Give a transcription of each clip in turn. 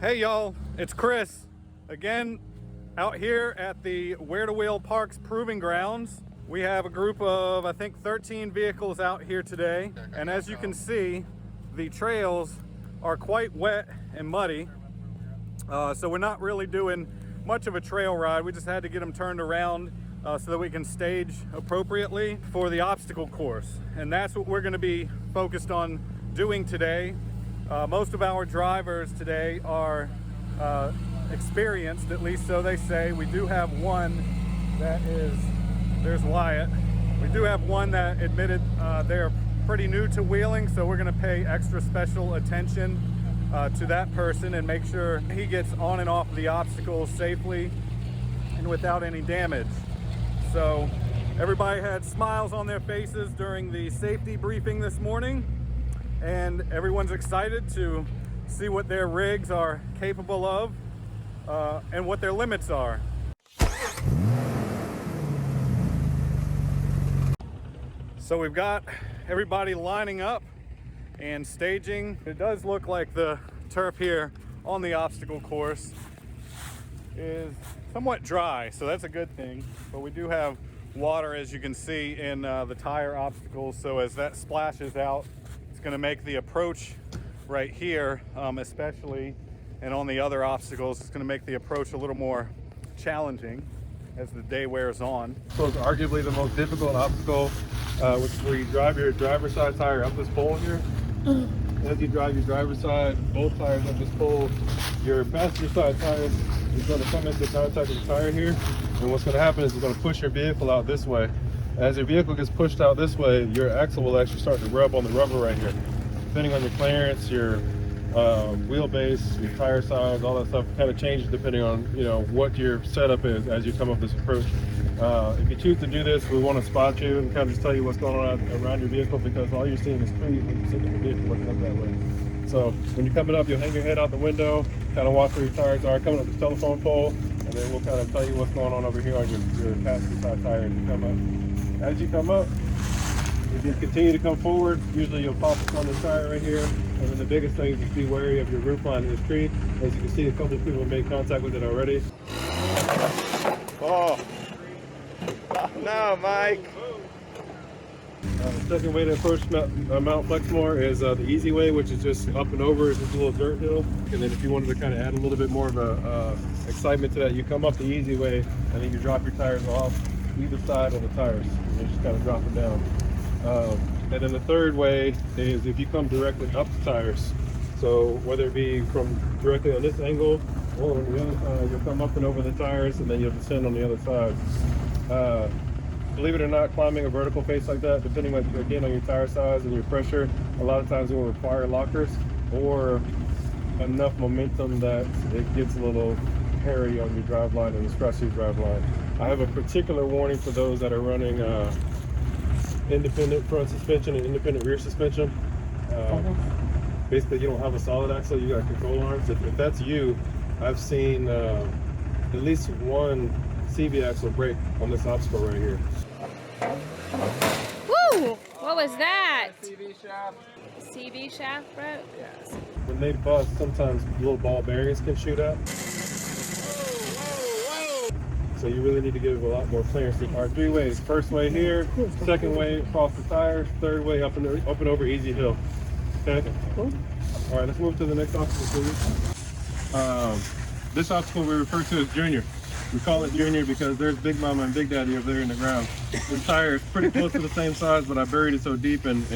Hey y'all, it's Chris again out here at the Where2Wheel Parks Proving Grounds. We have a group of I think 13 vehicles out here today, and as you can see, the trails are quite wet and muddy, so we're not really doing much of a trail ride. We just had to get them turned around so that we can stage appropriately for the obstacle course, and that's what we're going to be focused on doing today. Most of our drivers today are experienced, at least so they say. We do have one that is, there's Wyatt. We do have one that admitted they're pretty new to wheeling, so we're going to pay extra special attention to that person and make sure he gets on and off the obstacles safely and without any damage. So everybody had smiles on their faces during the safety briefing this morning, and everyone's excited to see what their rigs are capable of and what their limits are. So we've got everybody lining up and staging. It does look like the turf here on the obstacle course is somewhat dry, so that's a good thing, but we do have water, as you can see, in the tire obstacles, so as that splashes out, going to make the approach right here, especially, and on the other obstacles, it's going to make the approach a little more challenging as the day wears on. So it's arguably the most difficult obstacle, which is where you drive your driver's side tire up this pole here. As you drive your driver's side, both tires up this pole, your passenger side tire is going to come into contact with the tire here, and what's going to happen is it's going to push your vehicle out this way. As your vehicle gets pushed out this way, your axle will actually start to rub on the rubber right here. Depending on your clearance, your wheelbase, your tire size, all that stuff kind of changes depending on what your setup is as you come up this approach. If you choose to do this, we want to spot you and kind of just tell you what's going on around your vehicle, because all you're seeing is trees when you sit in the vehicle looking up that way. So when you're coming up, you'll hang your head out the window, kind of watch where your tires are coming up this telephone pole, and then we'll kind of tell you what's going on over here on your passenger side tire as you come up. As you come up, if you continue to come forward, usually you'll pop up on the tire right here. And then the biggest thing is to be wary of your roof line in this tree. As you can see, a couple of people have made contact with it already. Oh, no, Mike. The second way to approach Mount Flexmore is the easy way, which is just up and over. It's just a little dirt hill. And then if you wanted to kind of add a little bit more of a excitement to that, you come up the easy way, and then you drop your tires off either side of the tires, and you just kind of drop it down. And then the third way is if you come directly up the tires. So whether it be from directly on this angle or on the other side, you'll come up and over the tires, and then you'll descend on the other side. Believe it or not, climbing a vertical face like that, depending again on your tire size and your pressure, a lot of times it will require lockers or enough momentum that it gets a little hairy on your drive line and stress your drive line. I have a particular warning for those that are running independent front suspension and independent rear suspension. Basically, you don't have a solid axle, you got control arms. If that's you, I've seen at least one CV axle break on this obstacle right here. Woo! What was that? CV shaft. CV shaft broke? Yes. When they bust, sometimes little ball bearings can shoot out. So you really need to give a lot more clearance. There are three ways. First way here, second way across the tires, third way up and over easy hill. Okay? All right, let's move to the next obstacle, please. This obstacle we refer to as Junior. We call it Junior because there's Big Mama and Big Daddy over there in the ground. The tire is pretty close to the same size, but I buried it so deep and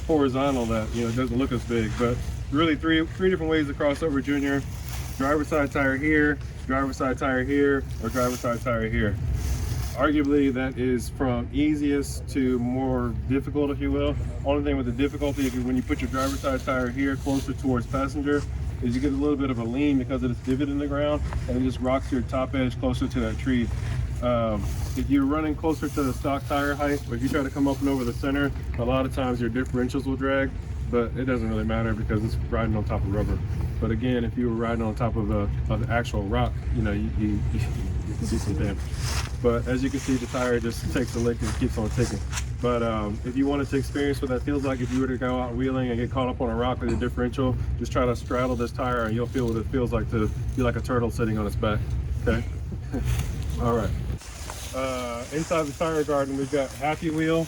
horizontal that it doesn't look as big. But really three different ways to cross over Junior. Driver's side tire here, driver's side tire here, or driver's side tire here. Arguably that is from easiest to more difficult, if you will. Only thing with the difficulty is when you put your driver's side tire here closer towards passenger is you get a little bit of a lean because of this divot in the ground, and it just rocks your top edge closer to that tree. If you're running closer to the stock tire height, or if you try to come up and over the center, a lot of times your differentials will drag, but it doesn't really matter because it's riding on top of rubber. But again, if you were riding on top of the actual rock, you can see some damage. But as you can see, the tire just takes the lick and keeps on ticking. But if you wanted to experience what that feels like if you were to go out wheeling and get caught up on a rock with a differential, just try to straddle this tire and you'll feel what it feels like to be like a turtle sitting on its back, okay? All right. Inside the tire garden, we've got Happy Wheel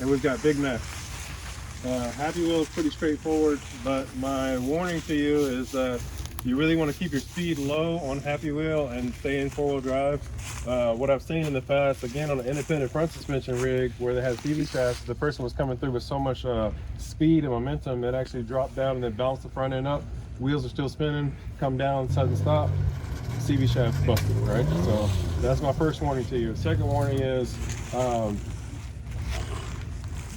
and we've got Big Mac. Happy Wheel is pretty straightforward, but my warning to you is that you really want to keep your speed low on Happy Wheel and stay in four-wheel drive. What I've seen in the past, again on an independent front suspension rig where they had CV shafts, the person was coming through with so much speed and momentum it actually dropped down and then bounced the front end up. Wheels are still spinning, come down, sudden stop, CV shaft busted, right? So that's my first warning to you. Second warning is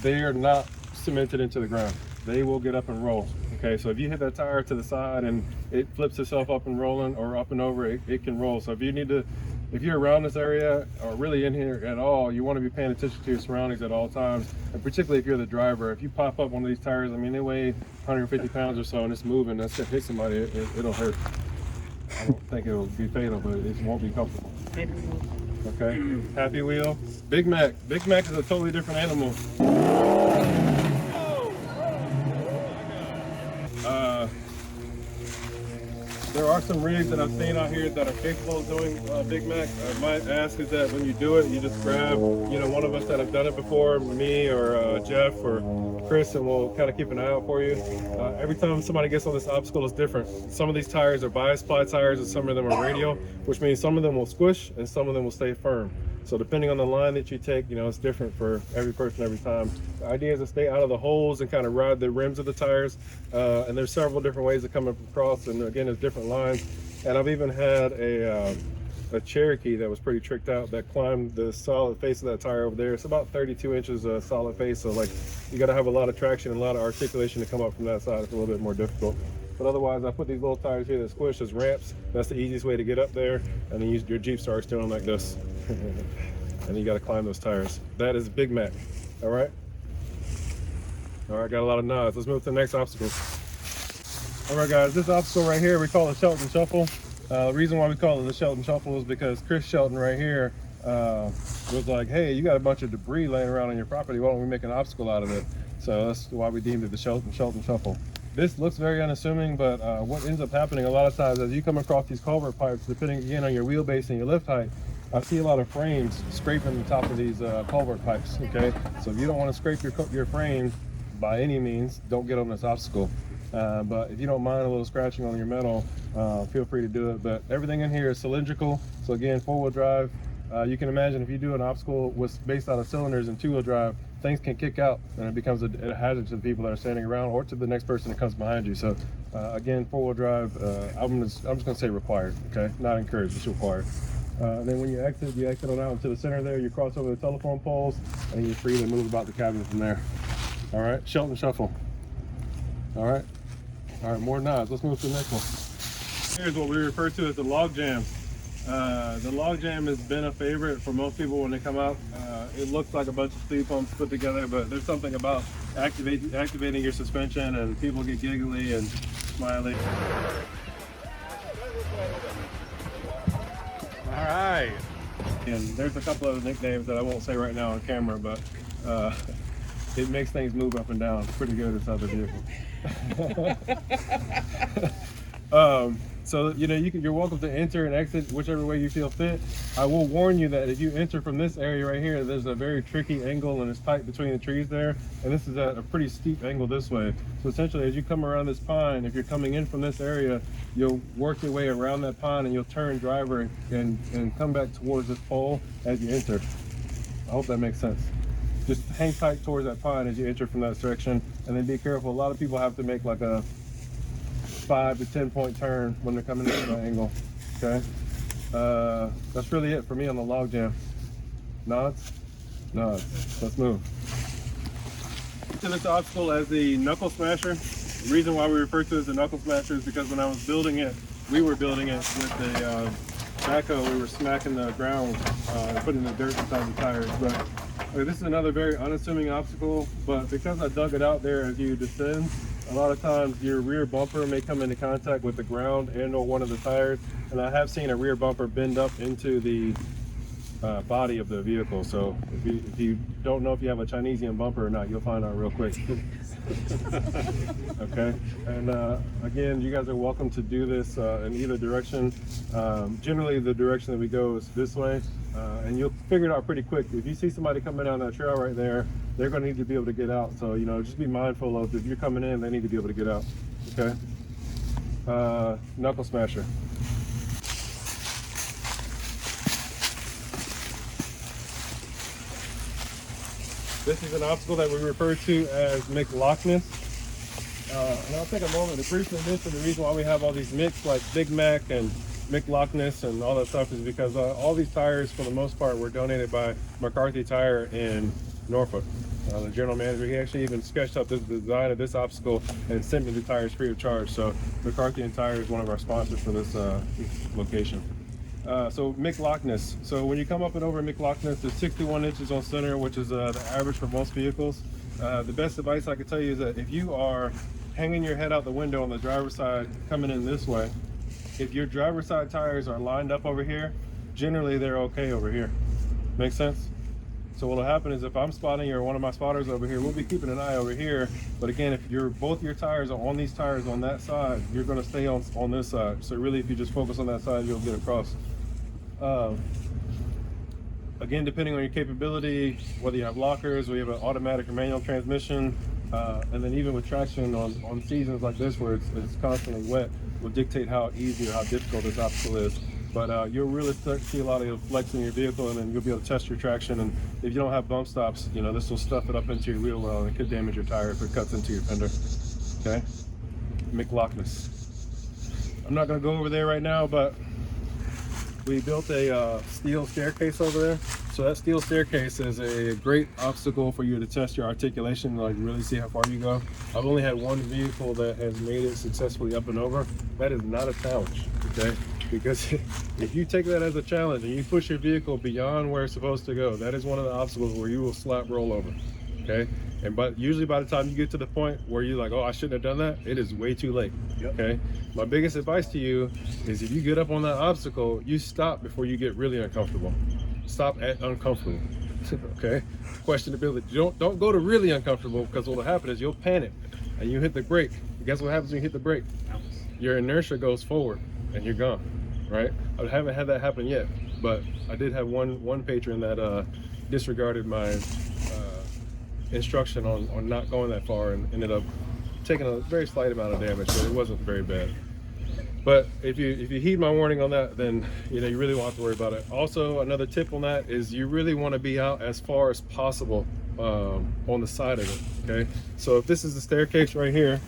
they are not cemented into the ground. They will get up and roll. Okay, so if you hit that tire to the side and it flips itself up and rolling or up and over, it can roll. So if you need to, if you're around this area or really in here at all, you want to be paying attention to your surroundings at all times, and particularly if you're the driver. If you pop up one of these tires, I mean, they weigh 150 pounds or so and it's moving, that's gonna hit somebody, it'll hurt. I don't think it'll be fatal, but it won't be comfortable. Okay, Happy Wheel. Big Mac. Big Mac is a totally different animal. There are some rigs that I've seen out here that are capable of doing Big Mac. I might ask is that when you do it, you just grab, you know, one of us that have done it before, me or Jeff or Chris, and we'll kind of keep an eye out for you. Every time somebody gets on this obstacle, it's different. Some of these tires are bias ply tires and some of them are radial, which means some of them will squish and some of them will stay firm. So depending on the line that you take, you know, it's different for every person every time. The idea is to stay out of the holes and kind of ride the rims of the tires. And there's several different ways of coming across, and again, there's different lines. And I've even had a Cherokee that was pretty tricked out that climbed the solid face of that tire over there. It's about 32 inches solid face, so like you got to have a lot of traction and a lot of articulation to come up from that side. It's a little bit more difficult. But otherwise, I put these little tires here that squish as ramps. That's the easiest way to get up there, and then your Jeep starts doing like this. And you got to climb those tires. That is Big Mac. All right. All right, got a lot of nods. Let's move to the next obstacle. All right, guys, this obstacle right here we call the Shelton Shuffle. The reason why we call it the Shelton Shuffle is because Chris Shelton right here was like, hey, you got a bunch of debris laying around on your property. Why don't we make an obstacle out of it? So that's why we deemed it the Shelton Shuffle. This looks very unassuming, but what ends up happening a lot of times as you come across these culvert pipes, depending again on your wheelbase and your lift height, I see a lot of frames scraping the top of these culvert pipes, okay? So if you don't want to scrape your frame by any means, don't get on this obstacle. But if you don't mind a little scratching on your metal, feel free to do it. But everything in here is cylindrical, so again, four-wheel drive. You can imagine if you do an obstacle based out of cylinders and two-wheel drive, things can kick out and it becomes a hazard to the people that are standing around or to the next person that comes behind you. So again, four-wheel drive, I'm just gonna say required, okay? Not encouraged, it's required. And then when you exit on out into the center there, you cross over the telephone poles and you're free to move about the cabin from there. All right, Shelton Shuffle. All right, more nods. Let's move to the next one. Here's what we refer to as the log jam. The log jam has been a favorite for most people when they come out. It looks like a bunch of speed pumps put together, but there's something about activating your suspension, and people get giggly and smiley. All right. And there's a couple of nicknames that I won't say right now on camera, but it makes things move up and down pretty good inside the vehicle. So, you know, you're welcome to enter and exit whichever way you feel fit. I will warn you that if you enter from this area right here, there's a very tricky angle and it's tight between the trees there. And this is at a pretty steep angle this way. So essentially, as you come around this pine, if you're coming in from this area, you'll work your way around that pine and you'll turn driver and come back towards this pole as you enter. I hope that makes sense. Just hang tight towards that pine as you enter from that direction, and then be careful. A lot of people have to make like a 5 to 10 point turn when they're coming in from that angle. Okay, that's really it for me on the log jam. Nods. Let's move to this obstacle as the Knuckle Smasher. The reason why we refer to it as the Knuckle Smasher is because when I was building it, we were building it with the backhoe. We were smacking the ground and putting the dirt inside the tires. But this is another very unassuming obstacle, but because I dug it out there as you descend, a lot of times your rear bumper may come into contact with the ground and or one of the tires, and I have seen a rear bumper bend up into the body of the vehicle. So if you don't know if you have a Chinesian bumper or not, you'll find out real quick. Okay, and again, you guys are welcome to do this in either direction. Generally, the direction that we go is this way, and you'll figure it out pretty quick. If you see somebody coming down that trail right there, they're going to need to be able to get out. So, you know, just be mindful of if you're coming in, they need to be able to get out. Okay, Knuckle Smasher. This is an obstacle that we refer to as McLochness. And I'll take a moment to briefly mention the reason why we have all these Mcs like Big Mac and McLochness and all that stuff is because all these tires, for the most part, were donated by McCarthy Tire in Norfolk. The general manager, he actually even sketched up the design of this obstacle and sent me the tires free of charge. So McCarthy and Tire is one of our sponsors for this location. So McLochness. So when you come up and over McLochness, it's 61 inches on center, which is the average for most vehicles. The best advice I can tell you is that if you are hanging your head out the window on the driver's side coming in this way, if your driver's side tires are lined up over here, generally they're okay over here. Make sense? So what'll happen is if I'm spotting or one of my spotters over here, we'll be keeping an eye over here. But again, if both your tires are on these tires on that side, you're going to stay on this side. So really, if you just focus on that side, you'll get across. Again, depending on your capability, whether you have lockers, or you have an automatic or manual transmission, and then even with traction on seasons like this where it's constantly wet, will dictate how easy or how difficult this obstacle is. But you'll really start to see a lot of flex in your vehicle, and then you'll be able to test your traction. And if you don't have bump stops, you know, this will stuff it up into your wheel well, and it could damage your tire if it cuts into your fender. Okay, McLochness. I'm not going to go over there right now, but we built a steel staircase over there. So that steel staircase is a great obstacle for you to test your articulation, like really see how far you go. I've only had one vehicle that has made it successfully up and over. That is not a challenge, okay? Because if you take that as a challenge and you push your vehicle beyond where it's supposed to go, that is one of the obstacles where you will slap roll over, okay? And usually by the time you get to the point where you're like, oh, I shouldn't have done that, it is way too late. Yep. Okay? My biggest advice to you is if you get up on that obstacle, you stop before you get really uncomfortable. Stop at uncomfortable. Okay? Questionability. Don't go to really uncomfortable, because what will happen is you'll panic and you hit the brake. And guess what happens when you hit the brake? Your inertia goes forward and you're gone, right? I haven't had that happen yet, but I did have one patron that disregarded my instruction on not going that far and ended up taking a very slight amount of damage, but it wasn't very bad. But if you heed my warning on that, then you really won't have to worry about it. Also, another tip on that is you really want to be out as far as possible on the side of it. Okay, so if this is the staircase right here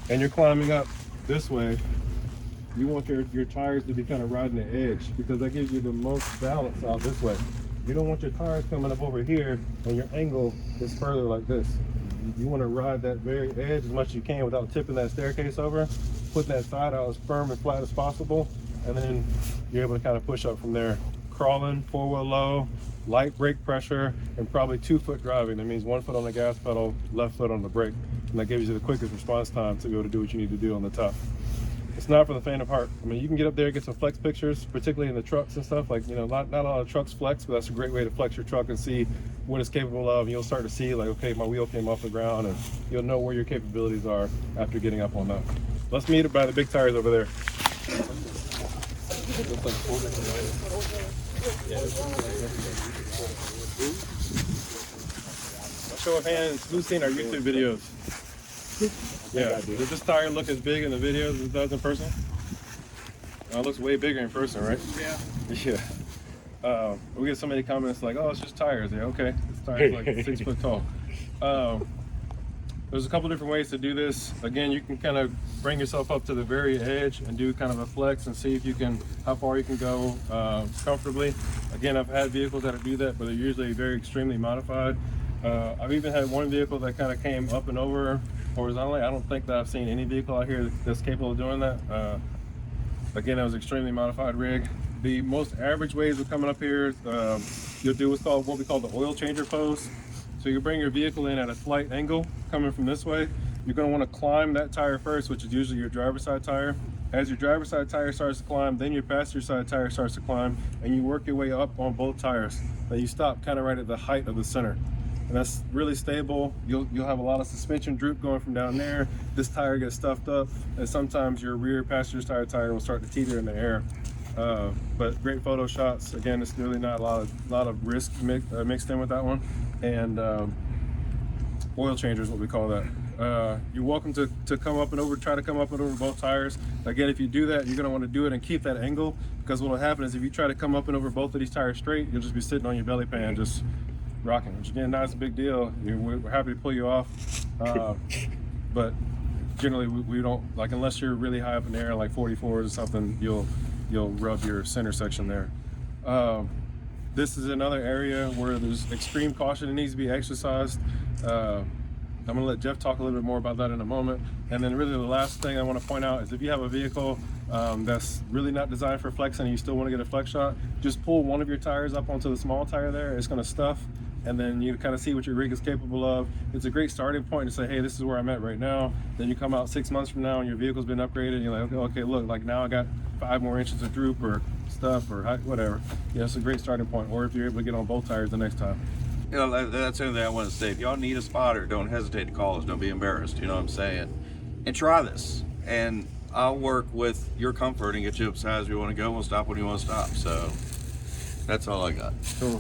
and you're climbing up this way, you want your tires to be kind of riding the edge, because that gives you the most balance out this way. You don't want your tires coming up over here and your angle is further like this. You want to ride that very edge as much as you can without tipping that staircase over, putting that side out as firm and flat as possible, and then you're able to kind of push up from there. Crawling, four-wheel low, light brake pressure, and probably 2-foot driving. That means 1 foot on the gas pedal, left foot on the brake. And that gives you the quickest response time to be able to do what you need to do on the top. It's not for the faint of heart. I mean, you can get up there and get some flex pictures, particularly in the trucks and stuff. Like, not a lot of trucks flex, but that's a great way to flex your truck and see what it's capable of. And you'll start to see, like, okay, my wheel came off the ground, and you'll know where your capabilities are after getting up on that. Let's meet it by the big tires over there. Show of hands, who's seen our YouTube videos? Yeah, does this tire look as big in the video as it does in person? It looks way bigger in person, right? Yeah. Yeah. We get so many comments like, oh, it's just tires. Yeah, okay. This tire's like 6 foot tall. There's a couple different ways to do this. Again, you can kind of bring yourself up to the very edge and do kind of a flex and see if you can, how far you can go comfortably. Again, I've had vehicles that do that, but they're usually very extremely modified. I've even had one vehicle that kind of came up and over horizontally. I don't think that I've seen any vehicle out here that's capable of doing that. Again, that was an extremely modified rig. The most average ways of coming up here, you'll do what we call the oil changer pose. So you bring your vehicle in at a slight angle coming from this way. You're going to want to climb that tire first, which is usually your driver's side tire. As your driver's side tire starts to climb, then your passenger side tire starts to climb, and you work your way up on both tires. Then you stop kind of right at the height of the center. And that's really stable. You'll have a lot of suspension droop going from down there. This tire gets stuffed up, and sometimes your rear passenger side tire will start to teeter in the air. But great photo shots. Again, it's really not a lot of risk mixed in with that one. And oil changer is what we call that. You're welcome to come up and over, try to come up and over both tires. Again, if you do that, you're gonna want to do it and keep that angle, because what will happen is if you try to come up and over both of these tires straight, you'll just be sitting on your belly pan just rocking, which again, not as a big deal. We're happy to pull you off, but generally we don't, like, unless you're really high up in the air, like 44s or something, you'll rub your center section there. This is another area where there's extreme caution that needs to be exercised. I'm gonna let Jeff talk a little bit more about that in a moment. And then really the last thing I want to point out is if you have a vehicle that's really not designed for flexing and you still want to get a flex shot, just pull one of your tires up onto the small tire there. It's gonna stuff, and then you kind of see what your rig is capable of. It's a great starting point to say, hey, this is where I'm at right now. Then you come out 6 months from now and your vehicle's been upgraded, and you're like, okay, look, like now I got 5 more inches of droop or stuff or height, whatever. Yeah, it's a great starting point. Or if you're able to get on both tires the next time. You know, that's the only thing I want to say. If y'all need a spotter, don't hesitate to call us. Don't be embarrassed. You know what I'm saying? And try this. And I'll work with your comfort and get you up as high as you want to go. We'll stop when you want to stop. So that's all I got. Cool.